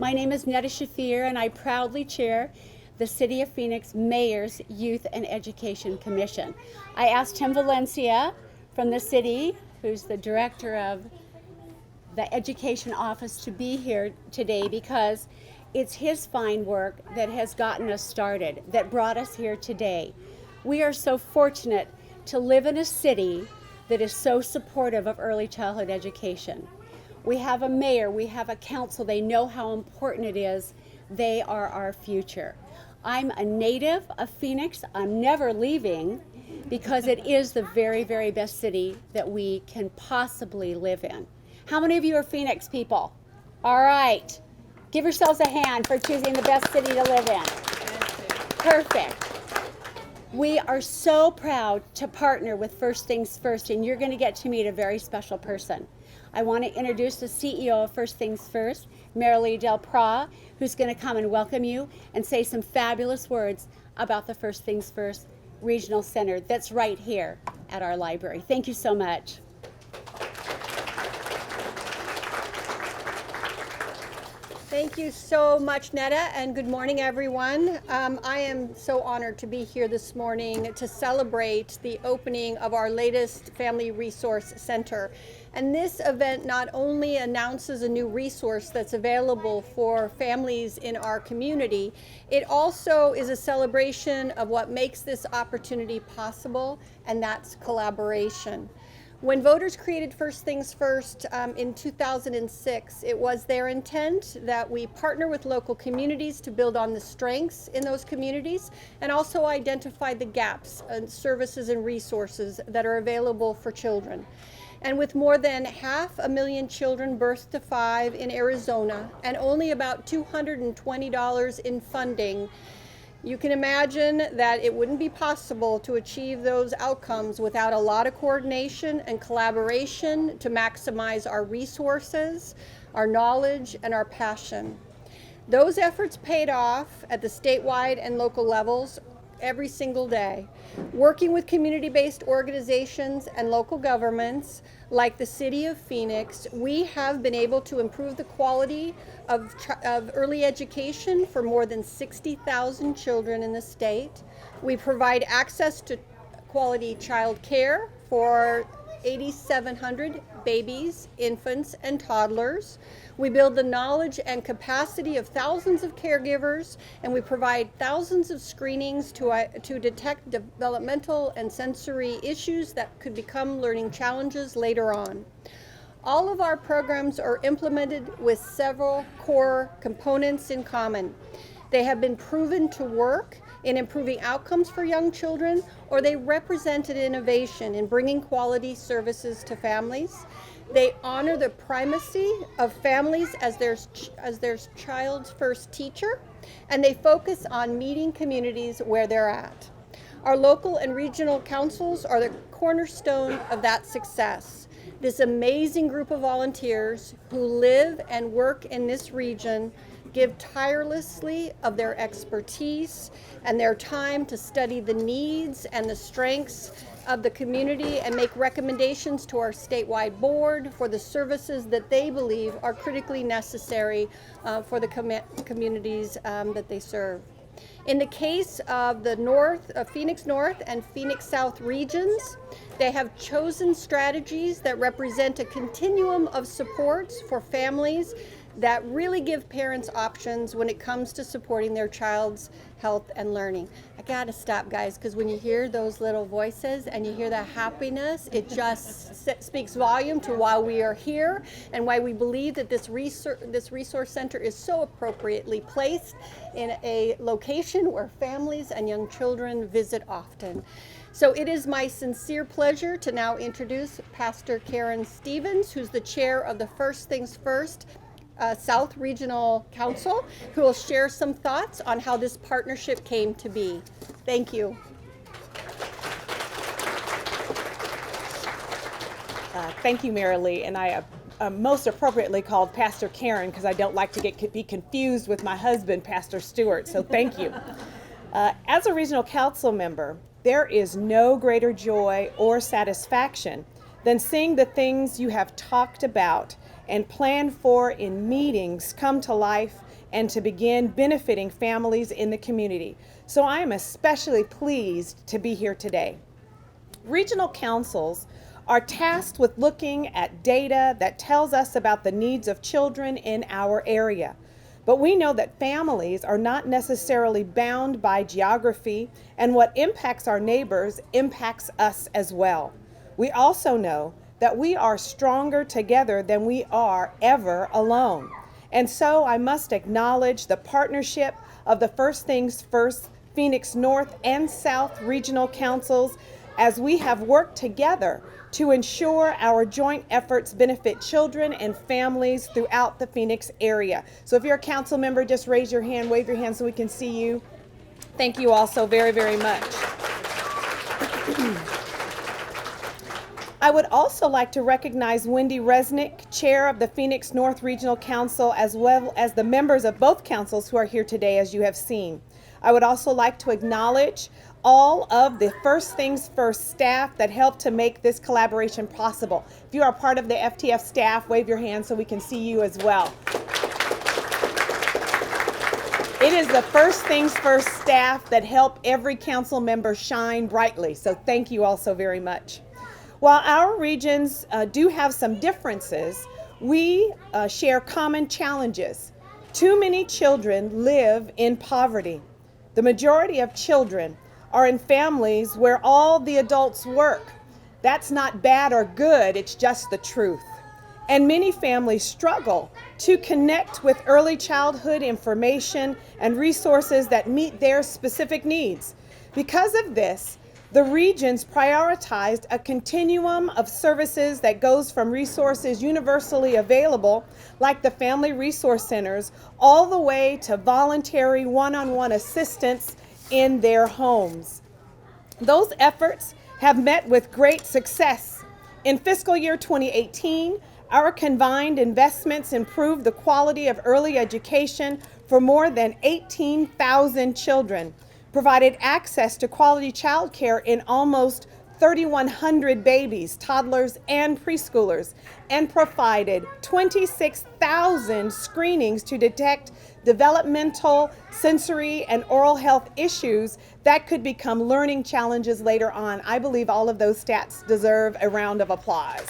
My name is Netta Shafir, and I proudly chair the City of Phoenix Mayor's Youth and Education Commission. I asked Tim Valencia from the city, who's the director of the education office, to be here today because it's his fine work that has gotten us started, that brought us here today. We are so fortunate to live in a city that is so supportive of early childhood education. We have a mayor, we have a council, they know how important it is. They are our future. I'm a native of Phoenix. I'm never leaving because it is the very, very best city that we can possibly live in. How many of you are Phoenix people? All right. Give yourselves a hand for choosing the best city to live in. Perfect. We are so proud to partner with First Things First, and you're going to get to meet a very special person. I want to introduce the CEO of First Things First, Marilee Del Pra, who's going to come and welcome you and say some fabulous words about the First Things First Regional Center that's right here at our library. Thank you so much. Thank you so much, Netta, and good morning, everyone. I am so honored to be here this morning to celebrate the opening of our latest Family Resource Center. And this event not only announces a new resource that's available for families in our community, it also is a celebration of what makes this opportunity possible, and that's collaboration. When voters created First Things First in 2006, it was their intent that we partner with local communities to build on the strengths in those communities and also identify the gaps in services and resources that are available for children. And with more than 500,000 children birthed to 5 in Arizona and only about $220 in funding, you can imagine that it wouldn't be possible to achieve those outcomes without a lot of coordination and collaboration to maximize our resources, our knowledge, and our passion. Those efforts paid off at the statewide and local levels every single day. Working with community-based organizations and local governments like the City of Phoenix, we have been able to improve the quality of early education for more than 60,000 children in the state. We provide access to quality child care for 8,700 babies, infants, and toddlers. We build the knowledge and capacity of thousands of caregivers, and we provide thousands of screenings to detect developmental and sensory issues that could become learning challenges later on. All of our programs are implemented with several core components in common. They have been proven to work in improving outcomes for young children, or they represent an innovation in bringing quality services to families. They honor the primacy of families as their child's first teacher, and they focus on meeting communities where they're at. Our local and regional councils are the cornerstone of that success. This amazing group of volunteers who live and work in this region give tirelessly of their expertise and their time to study the needs and the strengths of the community and make recommendations to our statewide board for the services that they believe are critically necessary for the communities that they serve. In the case of the Phoenix North and Phoenix South regions, they have chosen strategies that represent a continuum of supports for families that really give parents options when it comes to supporting their child's health and learning. I gotta stop, guys, because when you hear those little voices and you hear that happiness, it just speaks volume to why we are here and why we believe that this resource center is so appropriately placed in a location where families and young children visit often. So it is my sincere pleasure to now introduce Pastor Karen Stevens, who's the chair of the First Things First South Regional Council, who will share some thoughts on how this partnership came to be. Thank you. Thank you, Marilee, and I most appropriately called Pastor Karen because I don't like to be confused with my husband, Pastor Stewart, so thank you. As a regional council member, there is no greater joy or satisfaction than seeing the things you have talked about and planned for in meetings come to life and to begin benefiting families in the community. So I am especially pleased to be here today. Regional councils are tasked with looking at data that tells us about the needs of children in our area. But we know that families are not necessarily bound by geography, and what impacts our neighbors impacts us as well. We also know that we are stronger together than we are ever alone. And so I must acknowledge the partnership of the First Things First Phoenix North and South Regional Councils as we have worked together to ensure our joint efforts benefit children and families throughout the Phoenix area. So if you're a council member, just raise your hand, wave your hand so we can see you. Thank you all so very, very much. I would also like to recognize Wendy Resnick, Chair of the Phoenix North Regional Council, as well as the members of both councils who are here today, as you have seen. I would also like to acknowledge all of the First Things First staff that helped to make this collaboration possible. If you are part of the FTF staff, wave your hand so we can see you as well. It is the First Things First staff that help every council member shine brightly, so thank you all so very much. While our regions do have some differences, we share common challenges. Too many children live in poverty. The majority of children are in families where all the adults work. That's not bad or good, it's just the truth. And many families struggle to connect with early childhood information and resources that meet their specific needs. Because of this, the regions prioritized a continuum of services that goes from resources universally available, like the Family Resource Centers, all the way to voluntary one-on-one assistance in their homes. Those efforts have met with great success. In fiscal year 2018, our combined investments improved the quality of early education for more than 18,000 children, provided access to quality child care in almost 3,100 babies, toddlers, and preschoolers, and provided 26,000 screenings to detect developmental, sensory, and oral health issues that could become learning challenges later on. I believe all of those stats deserve a round of applause.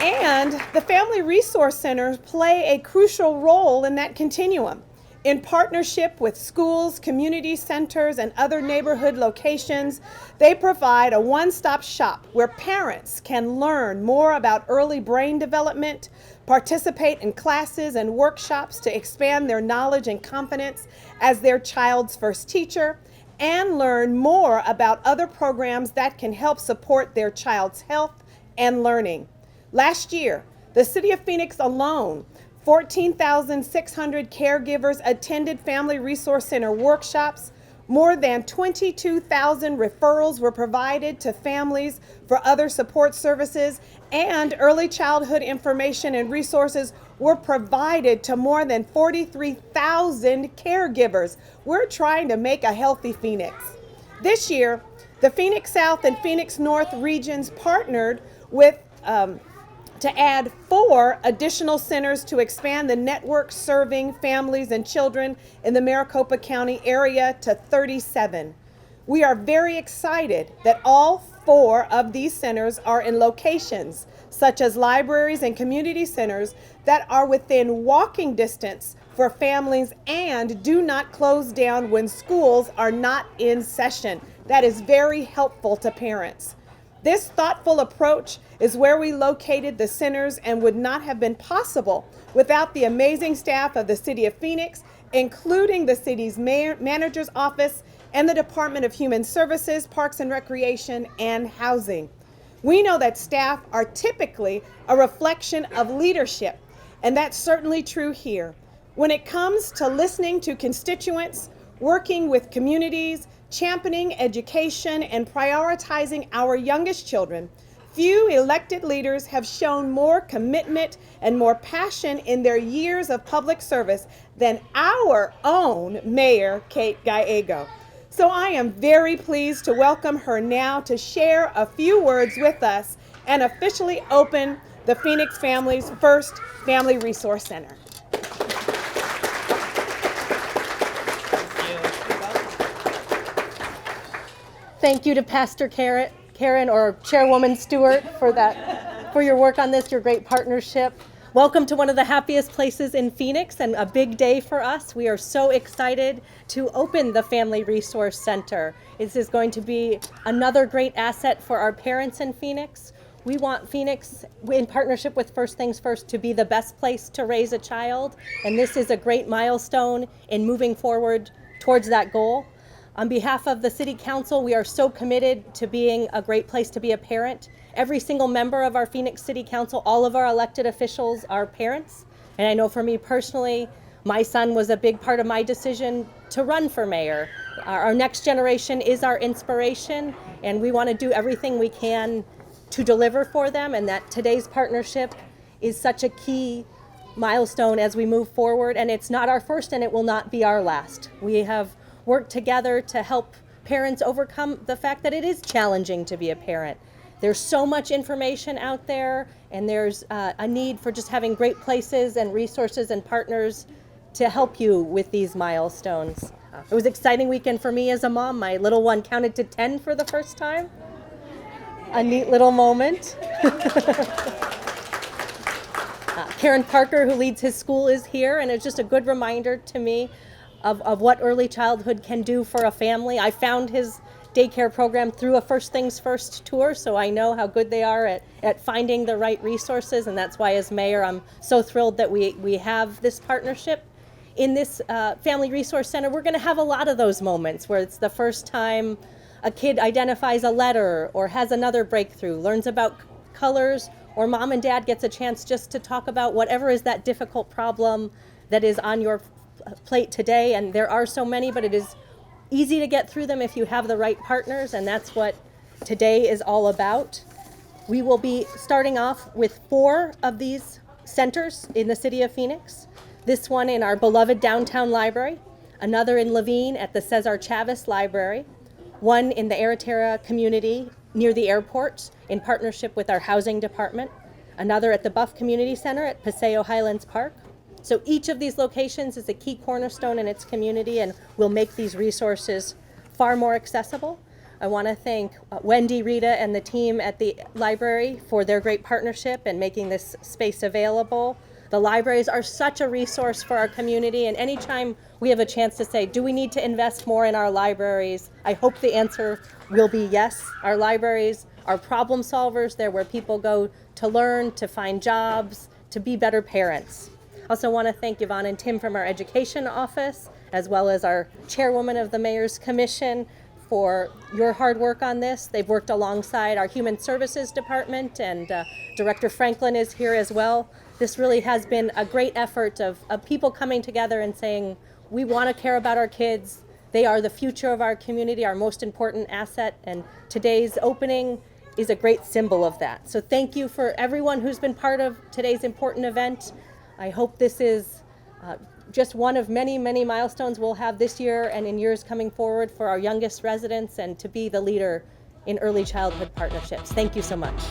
And the Family Resource Centers play a crucial role in that continuum. In partnership with schools, community centers, and other neighborhood locations, they provide a one-stop shop where parents can learn more about early brain development, participate in classes and workshops to expand their knowledge and confidence as their child's first teacher, and learn more about other programs that can help support their child's health and learning. Last year, the City of Phoenix alone, 14,600 caregivers attended Family Resource Center workshops. More than 22,000 referrals were provided to families for other support services, and early childhood information and resources were provided to more than 43,000 caregivers. We're trying to make a healthy Phoenix. This year, the Phoenix South and Phoenix North regions partnered with to add 4 additional centers to expand the network serving families and children in the Maricopa County area to 37. We are very excited that all 4 of these centers are in locations such as libraries and community centers that are within walking distance for families and do not close down when schools are not in session. That is very helpful to parents. This thoughtful approach is where we located the centers and would not have been possible without the amazing staff of the City of Phoenix, including the city's manager's office and the Department of Human Services, Parks and Recreation, and Housing. We know that staff are typically a reflection of leadership, and that's certainly true here. When it comes to listening to constituents, working with communities, championing education, and prioritizing our youngest children, few elected leaders have shown more commitment and more passion in their years of public service than our own Mayor, Kate Gallego. So I am very pleased to welcome her now to share a few words with us and officially open the Phoenix family's first Family Resource Center. Thank you to Pastor Karen or Chairwoman Stewart for your work on this, your great partnership. Welcome to one of the happiest places in Phoenix and a big day for us. We are so excited to open the Family Resource Center. This is going to be another great asset for our parents in Phoenix. We want Phoenix, in partnership with First Things First, to be the best place to raise a child, and this is a great milestone in moving forward towards that goal. On behalf of the City Council, we are so committed to being a great place to be a parent. Every single member of our Phoenix City Council, all of our elected officials are parents. And I know for me personally, my son was a big part of my decision to run for mayor. Our next generation is our inspiration, and we want to do everything we can to deliver for them, and that today's partnership is such a key milestone as we move forward. And it's not our first, and it will not be our last. We have worked together to help parents overcome the fact that it is challenging to be a parent. There's so much information out there, and there's a need for just having great places and resources and partners to help you with these milestones. It was an exciting weekend for me as a mom. My little one counted to 10 for the first time. A neat little moment. Karen Parker, who leads his school, is here, and it's just a good reminder to me of what early childhood can do for a family. I found his daycare program through a First Things First tour, so I know how good they are at finding the right resources, and that's why as mayor I'm so thrilled that we have this partnership. In this Family Resource Center, we're going to have a lot of those moments where it's the first time a kid identifies a letter or has another breakthrough, learns about colors, or mom and dad gets a chance just to talk about whatever is that difficult problem that is on your plate today. And there are so many, but it is easy to get through them if you have the right partners, and that's what today is all about. We will be starting off with 4 of these centers in the city of Phoenix. This one in our beloved downtown library, another in Levine at the Cesar Chavez Library, one in the Aratera community near the airport in partnership with our housing department, another at the Buff Community Center at Paseo Highlands Park. So each of these locations is a key cornerstone in its community and will make these resources far more accessible. I want to thank Wendy, Rita, and the team at the library for their great partnership and making this space available. The libraries are such a resource for our community, and anytime we have a chance to say, do we need to invest more in our libraries? I hope the answer will be yes. Our libraries are problem solvers. They're where people go to learn, to find jobs, to be better parents. I also want to thank Yvonne and Tim from our education office, as well as our chairwoman of the Mayor's Commission, for your hard work on this. They've worked alongside our Human Services Department, and Director Franklin is here as well. This really has been a great effort of people coming together and saying, we want to care about our kids. They are the future of our community, our most important asset, and today's opening is a great symbol of that. So thank you for everyone who's been part of today's important event. I hope this is just one of many, many milestones we'll have this year and in years coming forward for our youngest residents, and to be the leader in early childhood partnerships. Thank you so much.